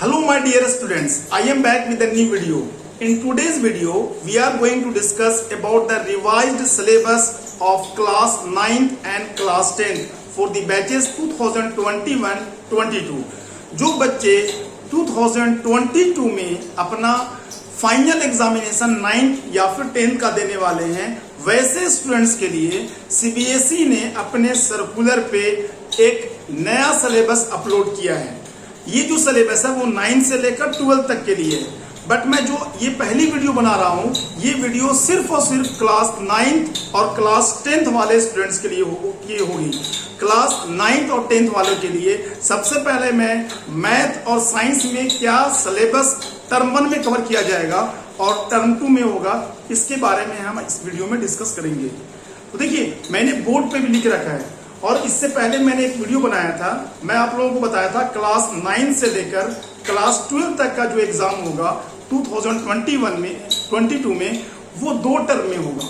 Hello my dear students, I am back with a new video. In today's video, we are going to discuss about the revised syllabus of class 9th and class 10th for the batches 2021-22. जो बच्चे 2022 में अपना final examination 9th या फिर 10th का देने वाले हैं, वैसे स्टूडेंट्स के लिए सीबीएसई ने अपने सर्कुलर पे एक नया सिलेबस अपलोड किया है। ये जो सिलेबस है वो 9 से लेकर 12 तक के लिए है, बट मैं जो ये पहली वीडियो बना रहा हूँ, ये वीडियो सिर्फ और सिर्फ क्लास 9th और क्लास 10th वाले स्टूडेंट्स के लिए होगी। क्लास 9th और 10th वालों के लिए सबसे पहले मैं मैथ और साइंस में क्या सिलेबस टर्म 1 में कवर किया जाएगा और टर्म 2 में होगा, इसके बारे में हम इस वीडियो में डिस्कस करेंगे। तो देखिए, मैंने बोर्ड पे भी लिख रखा है और इससे पहले मैंने एक वीडियो बनाया था, मैं आप लोगों को बताया था क्लास 9 से लेकर क्लास 12 तक का जो एग्जाम होगा 2021 में 22 में, वो 2 टर्म में होगा,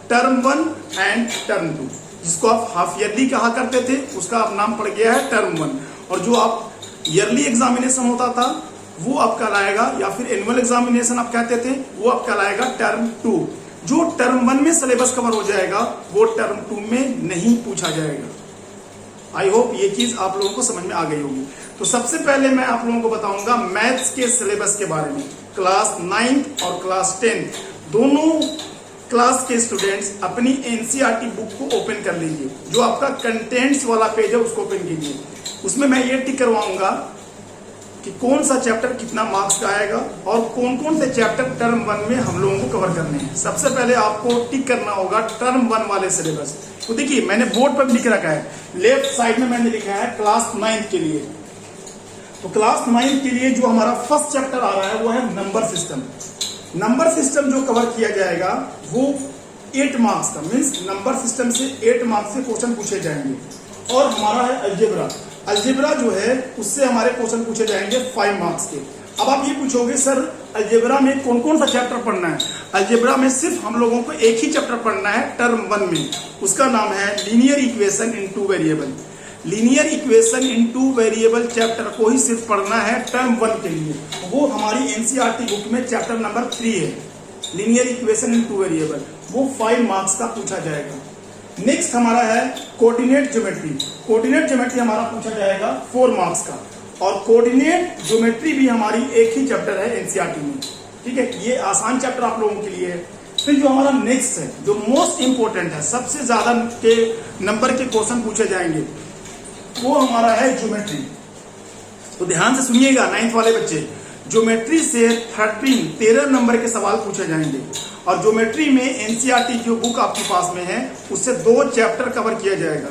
टर्म 1 एंड टर्म 2, जिसको आप हाफ ईयरली कहा करते थे, उसका अब नाम पड़ गया है टर्म 1। और जो आप ईयरली एग्जामिनेशन होता था वो अब कहलाएगा, या फिर एनुअल एग्जामिनेशन आप कहते थे, वो अब कहलाएगा टर्म 2। जो टर्म 1 में सिलेबस कवर हो जाएगा वो टर्म 2 में नहीं पूछा जाएगा। आई होप ये चीज आप लोगों को समझ में आ गई होगी। तो सबसे पहले मैं आप लोगों को बताऊंगा मैथ्स के सिलेबस के बारे में। क्लास 9th और क्लास 10th दोनों क्लास के स्टूडेंट्स अपनी एनसीईआरटी बुक को ओपन कर लीजिए। जो आपका कंटेंट्स वाला पेज है उसको ओपन कीजिए। उसमें मैं ये टिक करवाऊंगा कि कौन सा चैप्टर कितना मार्क्स का आएगा और कौन कौन से चैप्टर टर्म 1 में हम लोगों को कवर करने हैं। सबसे पहले आपको टिक करना होगा टर्म 1 वाले सिलेबस। तो देखिए, मैंने बोर्ड पर लिख रखा है, लेफ्ट साइड में मैंने लिखा है क्लास 9th के लिए। तो क्लास 9th के लिए जो हमारा फर्स्ट चैप्टर आ रहा है वो है नंबर सिस्टम। नंबर सिस्टम जो कवर किया जाएगा वो 8 मार्क्स का, मीन्स नंबर सिस्टम से 8 मार्क्स के क्वेश्चन पूछे जाएंगे। और हमारा है अलजेब्रा। अलजेब्रा जो है उससे हमारे क्वेश्चन पूछे जाएंगे 5 मार्क्स के। अब आप ये पूछोगे सर अलजेब्रा में कौन कौन सा चैप्टर पढ़ना है? अलजेब्रा में सिर्फ हम लोगों को एक ही चैप्टर पढ़ना है टर्म 1 में, उसका नाम है linear equation into variable. Linear equation into variable chapter को ही सिर्फ पढ़ना है टर्म 1 के लिए। वो हमारी एनसीईआरटी बुक में चैप्टर नंबर 3 है, लीनियर इक्वेशन इनटू वेरिएबल। वो 5 मार्क्स का पूछा जाएगा। नेक्स्ट हमारा है कोऑर्डिनेट ज्योमेट्री। कोऑर्डिनेट ज्योमेट्री हमारा पूछा जाएगा 4 मार्क्स का, और कोऑर्डिनेट ज्योमेट्री भी हमारी एक ही चैप्टर है एनसीईआरटी में। ठीक है, ये आसान चैप्टर आप लोगों के लिए है। फिर जो हमारा नेक्स्ट है, जो मोस्ट इंपोर्टेंट है, सबसे ज्यादा के नंबर के क्वेश्चन पूछे जाएंगे, वो हमारा है ज्योमेट्री। तो ध्यान से सुनिएगा 9th वाले बच्चे, ज्योमेट्री से 13 नंबर के सवाल पूछे जाएंगे। और ज्योमेट्री में एनसीईआरटी जो बुक आपके पास में है उससे 2 चैप्टर कवर किया जाएगा।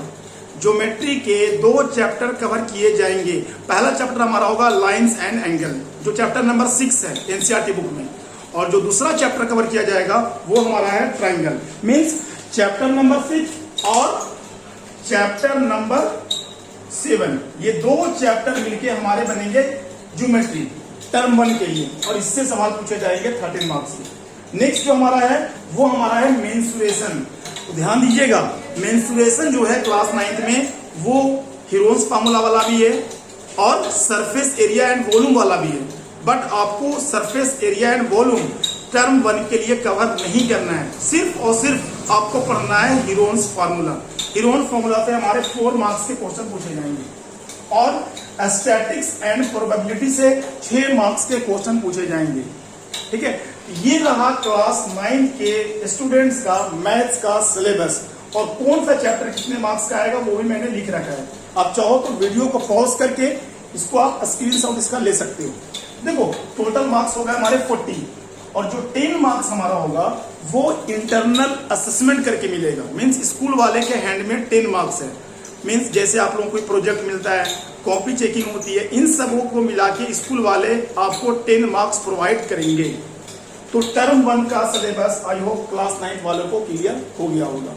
ज्योमेट्री के 2 चैप्टर कवर किए जाएंगे। पहला चैप्टर हमारा होगा लाइंस एंड एंगल, जो चैप्टर नंबर 6 है एनसीईआरटी बुक में। और जो दूसरा चैप्टर कवर किया जाएगा वो हमारा है ट्राइंगल। मीन्स चैप्टर नंबर 6 और चैप्टर नंबर 7, ये 2 चैप्टर मिलके हमारे बनेंगे ज्योमेट्री टर्म 1 के लिए, और इससे सवाल पूछे जाएंगे 13 मार्क्स के। नेक्स्ट जो हमारा है वो हमारा है मेंसुरेशन। तो ध्यान दीजिएगा, मेंसुरेशन जो है क्लास 9th में वो हीरोन्स फार्मूला वाला भी है और सरफेस एरिया एंड वॉल्यूम वाला भी है। बट आपको surface area and volume term 1 के लिए कवर नहीं करना है, सिर्फ और सिर्फ आपको पढ़ना है हीरोन्स फार्मूला। हीरोन्स फार्मूला से हमारे 4 मार्क्स के क्वेश्चन पूछे जाएंगे, और स्टैटिक्स एंड प्रोबेबिलिटी से 6 मार्क्स के क्वेश्चन पूछे जाएंगे। ठीक है, ये रहा क्लास 9 के स्टूडेंट्स का मैथ्स का सिलेबस, और कौन सा चैप्टर कितने मार्क्स का आएगा वो भी मैंने लिख रखा है। आप चाहो तो वीडियो को पॉज करके इसको आप स्क्रीनशॉट इसका ले सकते हो। देखो, टोटल मार्क्स हो गए हमारे 40, और जो 10 मार्क्स हमारा होगा वो इंटरनल असेसमेंट करके मिलेगा। मीन्स स्कूल वाले के हैंड में 10 मार्क्स है। मीन्स जैसे आप लोगों को कोई प्रोजेक्ट मिलता है, कॉपी चेकिंग होती है, इन सबों को मिला के स्कूल वाले आपको 10 मार्क्स प्रोवाइड करेंगे। तो टर्म 1 का syllabus I hope class 9th वालों को क्लियर हो गया होगा।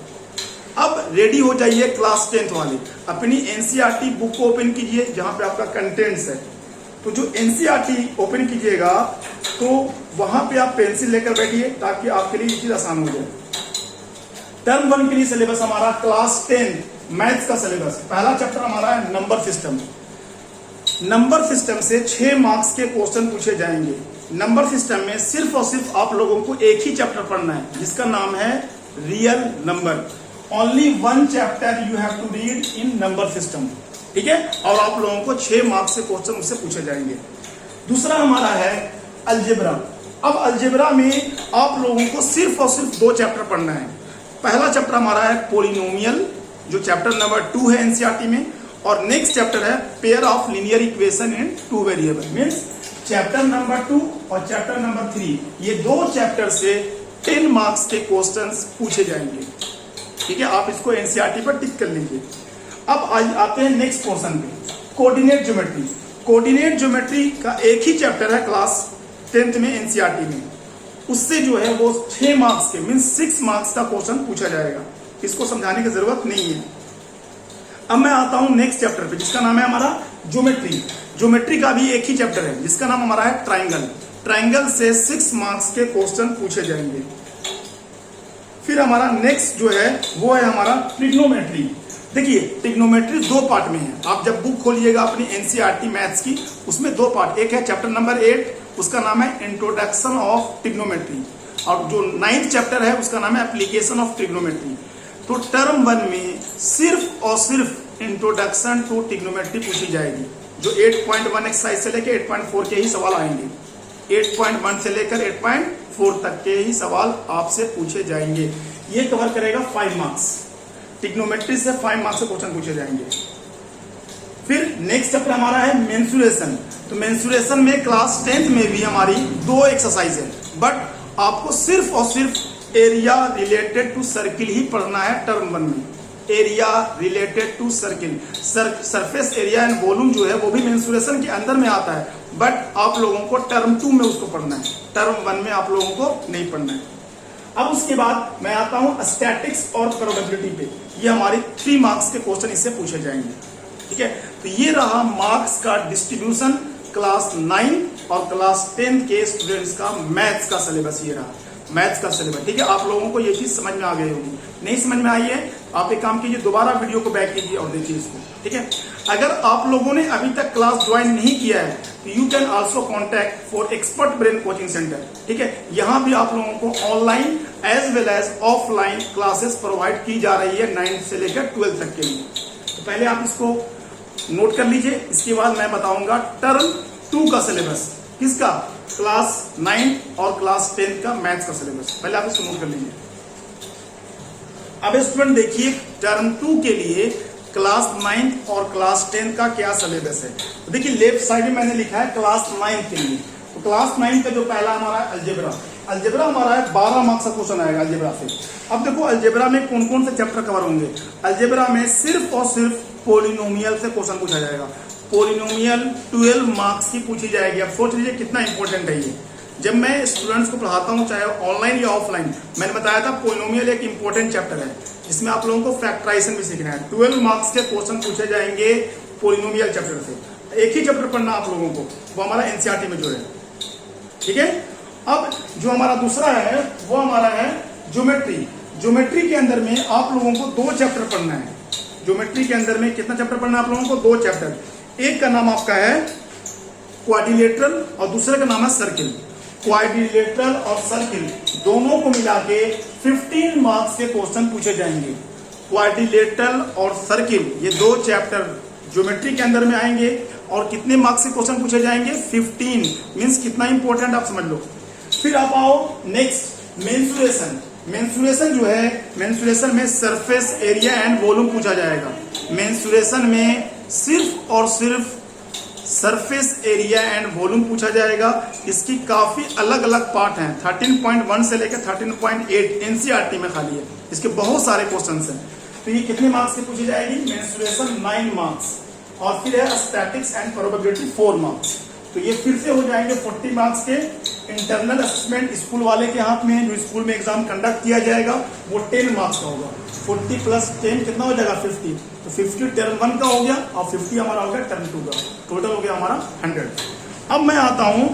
अब रेडी हो जाइए क्लास 10th वाले, अपनी एनसीईआरटी बुक को ओपन कीजिए जहां पे आपका कंटेंट्स है। तो जो एनसीईआरटी ओपन कीजिएगा तो वहां पे आप पेंसिल लेकर बैठिए ताकि आपके लिए ये चीज आसान हो जाए। टर्म 1 के लिए सिलेबस हमारा क्लास 10 मैथ्स का सिलेबस, पहला चैप्टर हमारा है नंबर सिस्टम। नंबर सिस्टम से 6 मार्क्स के क्वेश्चन पूछे जाएंगे। नंबर सिस्टम में सिर्फ और सिर्फ आप लोगों को एक ही चैप्टर पढ़ना है जिसका नाम है real number. Only 1 chapter you have to read in number system, ठीक है। और आप लोगों को 6 मार्क्स के क्वेश्चन उससे पूछे जाएंगे। दूसरा हमारा है अलजेब्रा। अब अलजेब्रा में आप लोगों को सिर्फ और सिर्फ 2 चैप्टर पढ़ना है। पहला चैप्टर हमारा है पोलिनोमियल, जो चैप्टर नंबर 2 है एनसीईआरटी में, और नेक्स्ट चैप्टर है pair of linear equation in 2 variable. Means chapter number 2 और चैप्टर नंबर 3, ये 2 चैप्टर से 10 मार्क्स के क्वेश्चंस पूछे जाएंगे, ठीक है। आप इसको एनसीईआरटी पर टिक कर लीजिए। अब आते हैं नेक्स्ट पोर्शन पे, कोऑर्डिनेट ज्योमेट्री। कोऑर्डिनेट ज्योमेट्री का एक ही चैप्टर है क्लास 10th में एनसीईआरटी में, उससे जो है वो 6 मार्क्स के मीन्स 6 मार्क्स का क्वेश्चन पूछा जाएगा। इसको समझाने की जरूरत नहीं है। अब मैं आता हूं नेक्स्ट चैप्टर पे जिसका नाम है हमारा ज्योमेट्री। ज्योमेट्री का भी एक ही चैप्टर है जिसका नाम हमारा है ट्राइंगल। ट्राइंगल से 6 मार्क्स के क्वेश्चन पूछे जाएंगे। फिर हमारा नेक्स्ट जो है वो है हमारा ट्रिग्नोमेट्री। देखिए ट्रिग्नोमेट्री 2 पार्ट में है। आप जब बुक खोलिएगा अपनी एनसीईआरटी मैथ्स की, उसमें 2 पार्ट, एक है चैप्टर नंबर 8, उसका नाम है इंट्रोडक्शन ऑफ ट्रिग्नोमेट्री, और जो 9th चैप्टर है उसका नाम है एप्लीकेशन ऑफ ट्रिग्नोमेट्री। तो टर्म 1 में सिर्फ और सिर्फ इंट्रोडक्शन टू ट्रिग्नोमेट्री पूछी जाएगी, जो 8.1 एक्सरसाइज से लेकर 8.4 के ही सवाल आएंगे। 8.1 से लेकर 8.4 तक के ही सवाल आपसे पूछे जाएंगे। ये कवर करेगा 5 मार्क्स। ट्रिग्नोमेट्री से 5 मार्क्स के क्वेश्चन पूछे जाएंगे। फिर नेक्स्ट चैप्टर हमारा है मेंसुरेशन। तो मेंसुरेशन में क्लास 10th में भी हमारी 2 एक्सरसाइज है, बट आपको सिर्फ और सिर्फ एरिया रिलेटेड टू सर्किल ही पढ़ना है टर्म 1 में। Area related to circle, surface area and volume जो है वो भी मेंसुरेशन के अंदर में आता है, बट आप लोगों को टर्म 2 में उसको पढ़ना है, टर्म 1 में आप लोगों को नहीं पढ़ना है। अब उसके बाद मैं आता हूं स्टैटिक्स और प्रोबेबिलिटी पे। ये हमारी 3 मार्क्स के क्वेश्चन इससे पूछे जाएंगे, ठीक है। तो ये रहा मार्क्स का डिस्ट्रीब्यूशन क्लास 9 और क्लास 10 के स्टूडेंट्स का मैथ्स का सिलेबस। ये रहा मैथ्स का सिलेबस, ठीक है। आप लोगों को ये चीज समझ में आ गई होगी। नहीं समझ में आई है, आप एक काम कीजिए, दोबारा वीडियो को बैक कीजिए और देखिए इसको, ठीक है। अगर आप लोगों ने अभी तक क्लास ज्वाइन नहीं किया है तो you can also contact for expert brain coaching centre, ठीक है। यहाँ भी आप लोगों को online as well as offline classes provide की जा रही है 9th से लेकर 12th तक के लिए। तो पहले आप इसको नोट कर लीजिए। इसके बाद मैं बताऊंगा टर्म 2 का सिलेबस, किसका, क्लास 9 और क्लास 10 का मैथ्स का सिलेबस। पहले आप इसको नोट कर लीजिए। अब स्टूडेंट देखिए टर्म 2 के लिए क्लास 9 और क्लास 10 का क्या सिलेबस है। तो देखिए लेफ्ट साइड में मैंने लिखा है क्लास 9 के लिए। तो क्लास 9 का जो पहला हमारा अलजेब्रा, अलजेब्रा हमारा है 12 मार्क्स का क्वेश्चन आएगा अलजेब्रा से। अब देखो अलजेब्रा में कौन कौन से चैप्टर कवर होंगे। अलजेब्रा में सिर्फ और सिर्फ पोलिनोमियल से क्वेश्चन पूछा जाएगा। पोलिनोमियल 12 मार्क्स की पूछी जाएगी। अब सोच लीजिए कितना इंपॉर्टेंट है ये। जब मैं स्टूडेंट्स को पढ़ाता हूँ चाहे ऑनलाइन या ऑफलाइन, मैंने बताया था पोलिनोमियल एक इंपॉर्टेंट चैप्टर है जिसमें आप लोगों को फैक्टराइजेशन भी सीखना है। 12 मार्क्स के क्वेश्चन पूछे जाएंगे पोलिनोमियल चैप्टर से। एक ही चैप्टर पढ़ना आप लोगों को, वो हमारा एनसीईआरटी में जो है, ठीक है। अब जो हमारा दूसरा है वो हमारा है ज्योमेट्री। ज्योमेट्री के अंदर में आप लोगों को 2 चैप्टर पढ़ना है। ज्योमेट्री के अंदर में कितना चैप्टर पढ़ना है आप लोगों को, 2 चैप्टर। एक का नाम आपका है क्वाड्रिलेटरल और दूसरे का नाम है सर्किल। क्वाड्रिलेटरल और सर्किल दोनों को मिला के 15 मार्क्स के क्वेश्चन पूछे जाएंगे। क्वाड्रिलेटरल और सर्किल ये 2 चैप्टर ज्योमेट्री के अंदर में आएंगे और कितने मार्क्स के क्वेश्चन पूछे जाएंगे, 15। मीन्स कितना इंपॉर्टेंट आप समझ लो। फिर आप आओ नेक्स्ट मेंसुरेशन। मेंसुरेशन जो है, मेंसुरेशन में सरफेस एरिया एंड वॉल्यूम पूछा जाएगा। मेंसुरेशन में सिर्फ और सिर्फ सरफेस एरिया एंड वॉल्यूम पूछा जाएगा। इसकी काफी अलग अलग पार्ट हैं, 13.1 से लेकर 13.8 एनसीईआरटी में खाली है। इसके बहुत सारे क्वेश्चंस हैं। तो ये कितने मार्क्स की पूछी जाएगी, मेंसुरेशन 9 मार्क्स, और फिर है स्टैटिक्स एंड प्रोबेबिलिटी 4 मार्क्स। तो ये फिर से हो जाएंगे 40 मार्क्स के। इंटरनल असेसमेंट स्कूल वाले के हाथ में है, जो स्कूल में एग्जाम कंडक्ट किया जाएगा वो 10 मार्क्स का होगा। 40 प्लस 10 कितना हो जाएगा, 50। तो 50 टर्म 1 का हो गया और 50 हमारा हो गया टर्म 2 का। टोटल हो गया हमारा 100। अब मैं आता हूं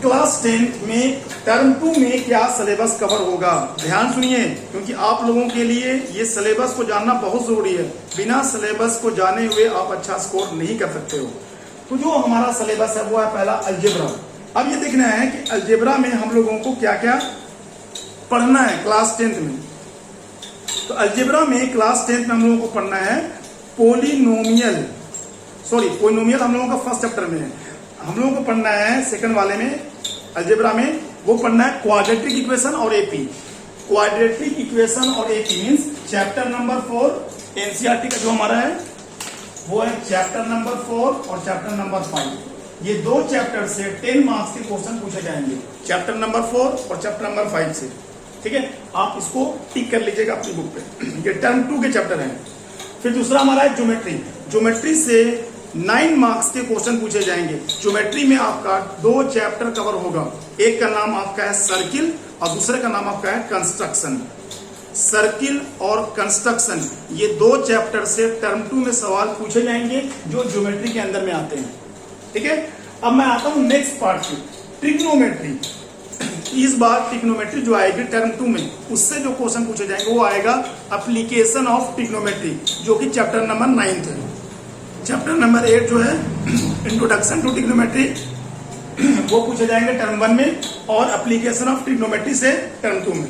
क्लास 10 में टर्म 2 में क्या सिलेबस कवर होगा। ध्यान सुनिए, क्योंकि आप लोगों के लिए ये सिलेबस को जानना बहुत जरूरी है। बिना सिलेबस को जाने हुए आप अच्छा स्कोर नहीं कर सकते हो। तो जो हमारा सिलेबस है वो है पहला अलजेब्रा। अब ये देखना है कि अलजेब्रा में हम लोगों को क्या क्या पढ़ना है क्लास 10th में। तो अलजेब्रा में क्लास 10th में हम लोगों को पढ़ना है पोलिनोमियल हम लोगों का फर्स्ट चैप्टर में है। हम लोगों को पढ़ना है सेकंड वाले में अलजेब्रा में, वो पढ़ना है क्वाड्रेटिक इक्वेशन और एपी। क्वाड्रेटिक इक्वेशन और AP means chapter number 4 NCERT का जो हमारा है वो है चैप्टर नंबर 4 और चैप्टर नंबर 5। ये दो चैप्टर से 10 मार्क्स के क्वेश्चन पूछे जाएंगे, चैप्टर नंबर 4 और चैप्टर नंबर 5 से। ठीक है, आप इसको टिक कर लीजिएगा अपनी बुक पे। ये टर्म 2 के चैप्टर हैं। फिर दूसरा हमारा है ज्योमेट्री। ज्योमेट्री से 9 मार्क्स के क्वेश्चन पूछे जाएंगे। ज्योमेट्री में आपका 2 चैप्टर कवर होगा, एक का नाम आपका है सर्किल और दूसरे का नाम आपका है कंस्ट्रक्शन। सर्किल और कंस्ट्रक्शन ये 2 चैप्टर से टर्म 2 में सवाल पूछे जाएंगे जो ज्योमेट्री के अंदर में आते हैं। ठीक है, अब मैं आता हूं नेक्स्ट पार्ट पे, ट्रिग्नोमेट्री। इस बार ट्रिग्नोमेट्री जो आएगी टर्म 2 में, उससे जो क्वेश्चन पूछे जाएंगे वो आएगा एप्लीकेशन ऑफ ट्रिग्नोमेट्री, जो कि चैप्टर नंबर 9 है। चैप्टर नंबर 8 जो है इंट्रोडक्शन टू ट्रिग्नोमेट्री, वो पूछे जाएंगे टर्म 1 में, और एप्लीकेशन ऑफ ट्रिग्नोमेट्री से टर्म 2 में।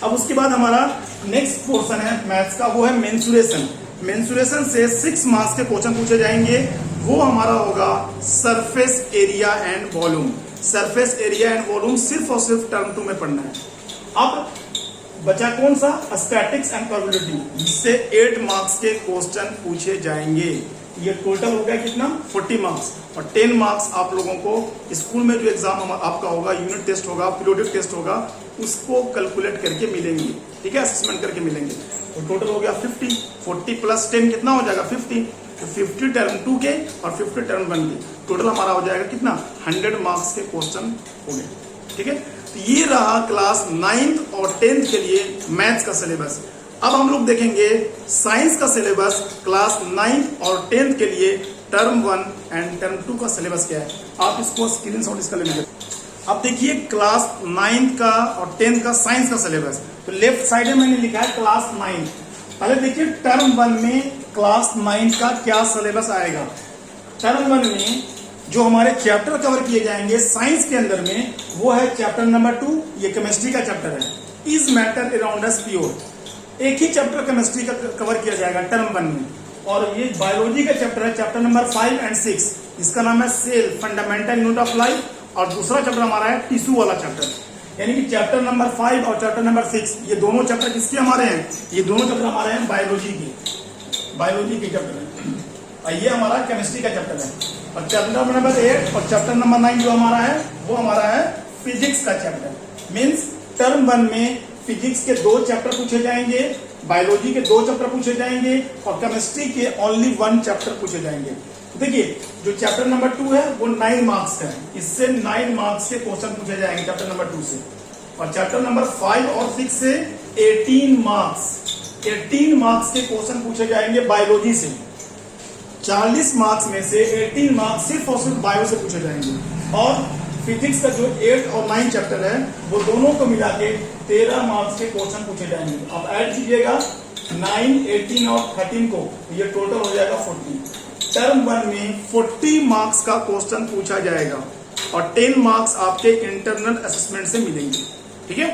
अब उसके बाद हमारा नेक्स्ट पोर्शन है मैथ्स का, वो है मेंसुरेशन। मेंसुरेशन से 6 मार्क्स के क्वेश्चन पूछे जाएंगे, वो हमारा होगा surface area and volume. Surface area and volume सिर्फ और सिर्फ टर्म 2 में पढ़ना है। अब बचा कौन सा, स्टैटिक्स एंड प्रोबेबिलिटी, जिससे 8 मार्क्स के क्वेश्चन पूछे जाएंगे। ये टोटल हो गया कितना, 40 मार्क्स, और 10 मार्क्स आप लोगों को स्कूल में जो एग्जाम आपका होगा, यूनिट टेस्ट होगा, पीरियोडिक टेस्ट होगा, उसको कैलकुलेट करके मिलेंगे। ठीक है, असेसमेंट करके मिलेंगे। तो टोटल हो गया 50, 40 प्लस 10 कितना हो जाएगा 50। तो 50 टर्म 2 के और 50 टर्म 1 के, टोटल हमारा हो जाएगा कितना, 100 मार्क्स के क्वेश्चन हो गए। ठीक है, तो ये रहा क्लास 9th और 10th के लिए मैथ्स का सिलेबस। अब हम लोग देखेंगे साइंस का सिलेबस क्लास 9th और 10th के लिए टर्म 1 एंड टर्म 2 का सिलेबस क्या है। आप इसको स्क्रीनशॉट इसका ले लीजिए। अब देखिए क्लास 9th का और 10th का साइंस का सिलेबस, तो लेफ्ट साइड में मैंने लिखा है क्लास 9। पहले देखिए टर्म 1 में क्लास 9 का क्या सिलेबस आएगा। टर्म 1 में जो हमारे चैप्टर कवर किए जाएंगे साइंस के अंदर में, वो है चैप्टर नंबर 2, ये केमिस्ट्री का चैप्टर है, is matter around us pure. एक ही चैप्टर केमिस्ट्री का कवर किया जाएगा टर्म 1 में। और ये बायोलॉजी का चैप्टर है, चैप्टर नंबर 5 एंड 6, इसका नाम है cell fundamental unit of life, और दूसरा चैप्टर हमारा है टिश्यू वाला चैप्टर। यानी कि चैप्टर नंबर 5 और चैप्टर नंबर 6 ये दोनों चैप्टर किसके हमारे हैं, ये दोनों चैप्टर हमारे हैं बायोलॉजी के चैप्टर है, और ये हमारा केमिस्ट्री का चैप्टर है। और चैप्टर नंबर 8 और चैप्टर नंबर 9 जो हमारा है वो हमारा है फिजिक्स का चैप्टर। मीन्स टर्म 1 में फिजिक्स के 2 चैप्टर पूछे जाएंगे, बायोलॉजी के 2 चैप्टर पूछे जाएंगे, और केमिस्ट्री के ओनली 1 चैप्टर पूछे जाएंगे। देखिए जो चैप्टर नंबर 2 है वो 9 मार्क्स का है, इससे 9 मार्क्स के क्वेश्चन पूछे जाएंगे चैप्टर नंबर 2 से। और चैप्टर नंबर 5 और 6 से 18 मार्क्स के क्वेश्चन पूछे जाएंगे बायोलॉजी से। 40 मार्क्स में से 18 मार्क्स सिर्फ और सिर्फ बायो से पूछे जाएंगे। और फिजिक्स का जो 8 और 9 चैप्टर है वो दोनों को मिला के 13 मार्क्स के क्वेश्चन पूछे जाएंगे। आप ऐड कीजिएगा 9, 18 और 13 को, ये टोटल हो जाएगा 40। टर्म 1 में 40 मार्क्स का क्वेश्चन पूछा जाएगा, और 10 मार्क्स आपके इंटरनल असेसमेंट से मिलेंगे। ठीक है,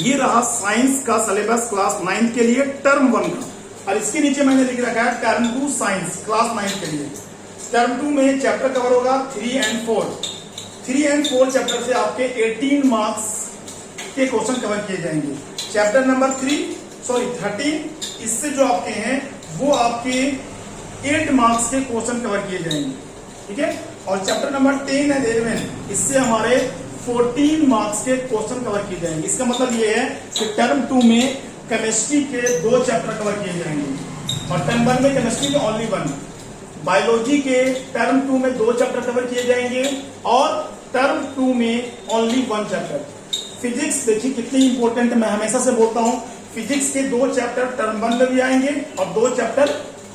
ये रहा साइंस का सिलेबस क्लास 9 के लिए टर्म 1 का। और इसके नीचे मैंने लिख रखा है टर्म 2 साइंस क्लास 9 के लिए। टर्म 2 में चैप्टर कवर होगा 3 एंड 4। 3 एंड 4 चैप्टर से आपके 18 मार्क्स के क्वेश्चन कवर किए जाएंगे। चैप्टर नंबर 13, इससे जो आपके हैं वो आपके 8 मार्क्स के क्वेश्चन कवर किए जाएंगे। ठीक है, और चैप्टर नंबर 10 एंड 11, इससे हमारे 14 मार्क्स के क्वेश्चन कवर किए जाएंगे। इसका मतलब ये है कि टर्म 2 में केमिस्ट्री के 2 चैप्टर कवर किए जाएंगे, और टर्म 1 में केमिस्ट्री के ओनली 1। बायोलॉजी के टर्म 2 में 2 चैप्टर कवर किए जाएंगे, और टर्म 2 में ओनली 1 चैप्टर। फिजिक्स देखिए कितनी इंपॉर्टेंट है, मैं हमेशा से बोलता हूं फिजिक्स के 2 चैप्टर टर्म 1 में भी आएंगे और 2 चैप्टर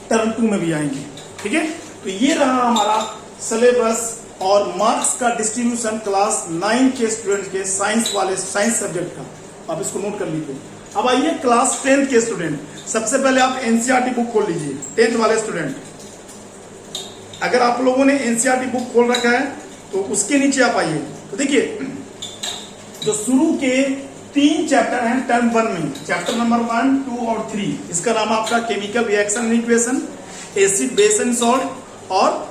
टर्म 2 में भी आएंगे। ठीक है, तो ये रहा हमारा सिलेबस और मार्क्स का डिस्ट्रीब्यूशन क्लास 9 के स्टूडेंट के साइंस सब्जेक्ट का। आप इसको नोट कर लीजिए। अब आइए क्लास 10 के स्टूडेंट। सबसे पहले आप एनसीईआरटी बुक खोल लीजिए 10th वाले स्टूडेंट। अगर आप लोगों ने एनसीईआरटी बुक खोल रखा है तो उसके नीचे आप आइए, तो देखिए जो शुरू के 3 चैप्टर हैं टर्म 1 में, चैप्टर नंबर 1, 2 और 3, इसका नाम आपका chemical reaction and equation, acid base and salt और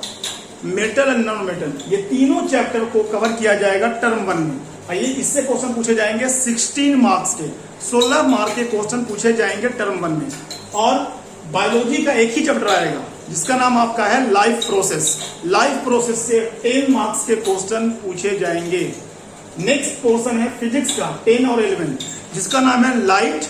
मेटल एंड नॉन मेटल, ये तीनों चैप्टर को कवर किया जाएगा टर्म 1 में। आइए इससे क्वेश्चन पूछे जाएंगे 16 मार्क्स के, 16 मार्क के क्वेश्चन पूछे जाएंगे टर्म 1 में। और बायोलॉजी का एक ही चैप्टर आएगा जिसका नाम आपका है लाइफ प्रोसेस। लाइफ प्रोसेस से 10 मार्क्स के क्वेश्चन पूछे जाएंगे। नेक्स्ट पोर्शन है फिजिक्स का 10 और 11 जिसका नाम है लाइट,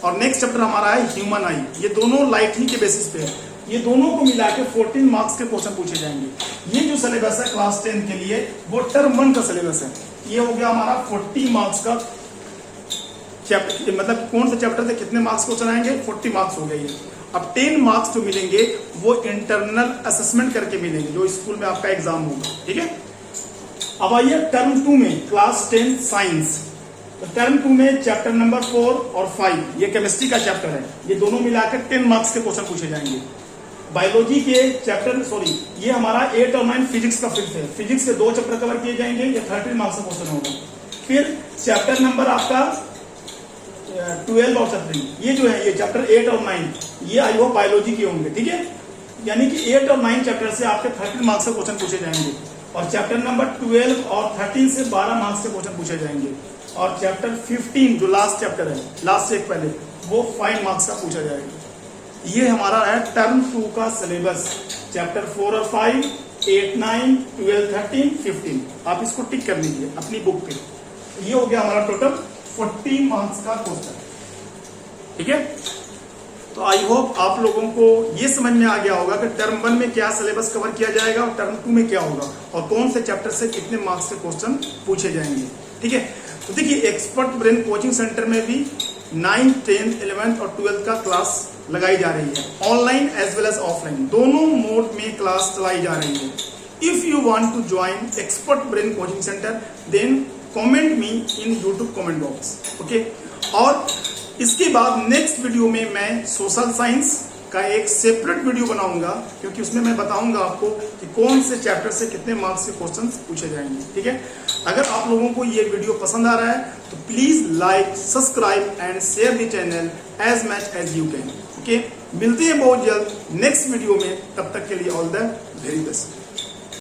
और नेक्स्ट चैप्टर हमारा है ह्यूमन आई। ये दोनों लाइट ही के बेसिस पे है, ये दोनों को मिला के 14 मार्क्स के क्वेश्चन पूछे जाएंगे। ये जो सिलेबस है क्लास 10 के लिए वो टर्म 1 का सिलेबस है। ये हो गया हमारा 40 मार्क्स का चैप्टर, मतलब कौन सा चैप्टर से कितने मार्क्स क्वेश्चन आएंगे, 40 मार्क्स हो गए। अब 10 मार्क्स जो मिलेंगे वो इंटरनल असेसमेंट करके मिलेंगे जो स्कूल में आपका एग्जाम होगा, ठीक है। अब आइए टर्म 2 में, क्लास 10 साइंस। तो टर्म 2 में चैप्टर नंबर 4 और 5 ये केमिस्ट्री का चैप्टर है, ये दोनों मिलाकर 10 मार्क्स के क्वेश्चन पूछे जाएंगे। बायोलॉजी के चैप्टर ये हमारा 8 और 9 फिजिक्स का फिफ्थ है, फिजिक्स के 2 चैप्टर कवर किए जाएंगे, ये 13 मार्क्स का क्वेश्चन होगा। फिर चैप्टर नंबर आपका 12 और 17, ये जो है ये चैप्टर 8 और 9 ये आई हो बायोलॉजी के होंगे, ठीक है। यानी कि 8 और 9 चैप्टर से आपके 13 मार्क्स के क्वेश्चन पूछे जाएंगे, और चैप्टर नंबर 12 और 13 से 12 मार्क्स के क्वेश्चन पूछे जाएंगे, और चैप्टर 15 जो लास्ट चैप्टर है, लास्ट से एक पहले, वो 5 मार्क्स का पूछा जाएगा। ये हमारा है टर्म 2 का सिलेबस, चैप्टर 4 और 5, 8, 9, 12, 13, 15। आप इसको टिक कर लीजिए अपनी बुक पे। ये हो गया हमारा टोटल 40 मार्क्स का क्वेश्चन, ठीक है। तो आई होप आप लोगों को ये समझ में आ गया होगा कि टर्म 1 में क्या सिलेबस कवर किया जाएगा और टर्म 2 में क्या होगा, और कौन से चैप्टर से कितने मार्क्स के क्वेश्चन पूछे जाएंगे, ठीक है। तो देखिए एक्सपर्ट ब्रेन कोचिंग सेंटर में भी 9th, 10th, 11th और 12th का क्लास लगाई जा रही है, online as well as offline, दोनों मोड में क्लास चलाई जा रही है। If you want to join expert brain coaching centre then comment me in YouTube comment box, okay. और इसके बाद नेक्स्ट वीडियो में मैं सोशल साइंस का एक सेपरेट वीडियो बनाऊंगा, क्योंकि उसमें मैं बताऊंगा आपको कि कौन से चैप्टर से कितने मार्क्स के क्वेश्चंस पूछे जाएंगे, ठीक है। अगर आप लोगों को ये वीडियो पसंद आ रहा है तो please like, subscribe and share the channel as much as you can, okay. मिलते हैं बहुत जल्द नेक्स्ट वीडियो में, तब तक के लिए ऑल द वेरी बेस्ट।